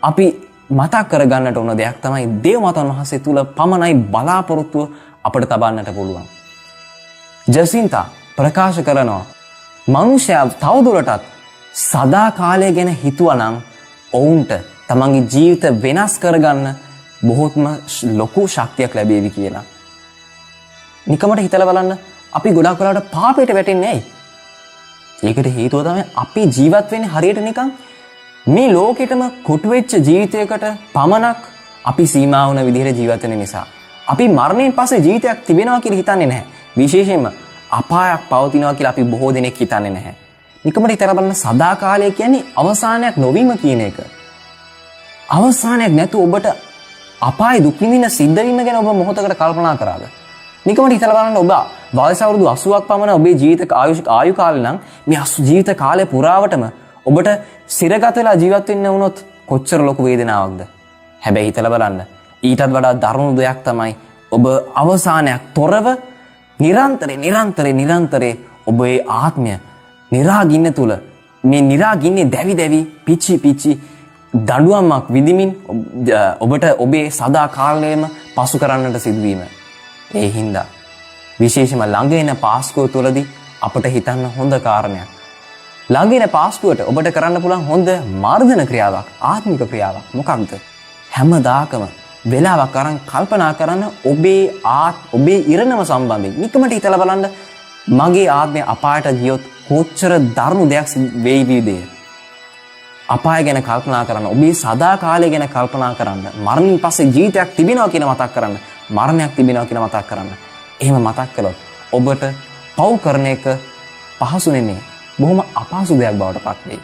අපි මතක් කරගන්නට ඕන දෙයක් තමයි දේවමාතාන් වහන්සේ තුල පමණයි බලාපොරොත්තුව අපිට තබන්නට පුළුවන්. ජසින්තා ප්‍රකාශ කරනවා මනුෂ්‍යයා තවදුරටත් සදාකාලය ගැන හිතුවනම් ඔවුන්ට තමන්ගේ ජීවිත වෙනස් කරගන්න බොහෝත්ම ලොකු ශක්තියක් ලැබේවි කියලා. නිකමට හිතලා බලන්න අපි ගොඩක් වෙලාවට පාපයට වැටෙන්නේ ඇයි? ඒකට හේතුව තමයි අපි ජීවත් වෙන්නේ හරියට නිකන් මේ ලෝකෙටම කොටු වෙච්ච ජීවිතයකට පමණක් අපි සීමා වුණ විදිහට ජීවත් වෙන නිසා. අපි මරණයෙන් පස්සේ ජීවිතයක් තිබෙනවා කියලා හිතන්නේ නැහැ. විශේෂයෙන්ම අපායක් පවතිනවා කියලා අපි බොහෝ දෙනෙක් හිතන්නේ නැහැ. නිකමට හිතලා බලන්න සදාකාලය කියන්නේ අවසානයක් නොවීම කියන එක. අවසානයක් නැතුව ඔබට අපාය දුක් විඳින සිද්ධ වීම ගැන ඔබ මොහොතකට කල්පනා කරාද? නිකමට හිතලා බලන්න ඔබ වයස අවුරුදු 80ක් පමණ ඔබේ ජීවිත ආයු කාලේ නම් මේ ජීවිත කාලය පුරාවටම ඔබට සිරගත වෙලා ජීවත් වෙන්න වුණොත් කොච්චර ලොකු වේදනාවක්ද? හැබැයි හිතලා බලන්න ඊටත් වඩා දරුණු දෙයක් තමයි ඔබ අවසානයක් තොරව නිරන්තරේ ඔබේ ආත්මය නිරාගින්න තුල මේ නිරාගින්නේ දැවි පිච්චි දඬුවමක් විඳිමින් ඔබට ඔබේ සදා කාලයම පසු කරන්නට සිදුවීම. ඒ හින්දා විශේෂයෙන්ම ළඟ එන පාස්කුව තුලදී අපට හිතන්න හොඳ කාරණයක්. ළඟ එන පාස්කුවට ඔබට කරන්න පුළුවන් හොඳ මාර්ධන ක්‍රියාවක්, ආත්මික ක්‍රියාවක් මොකක්ද? හැමදාකම වෙලාවක් අරන් කල්පනා කරන්න ඔබේ ඉරණම සම්බන්ධයෙන්. නිකමට හිතලා බලන්න මගේ ආත්මය අපායට ගියොත් කොච්චර දරුණු දෙයක් වෙයිද? අපාය ගැන කල්පනා කරන්න, ඔබේ සදා කාලය ගැන කල්පනා කරන්න, මරණින් පස්සේ ජීවිතයක් තිබෙනවා කියන මතක් කරන්න, මරණයක් තිබෙනවා කියන මතක් කරන්න. එහෙම මතක් කළොත් ඔබට පව් කරන එක පහසු නෙමෙයි, බොහොම අපහසු දෙයක් බවට පත් වෙයි.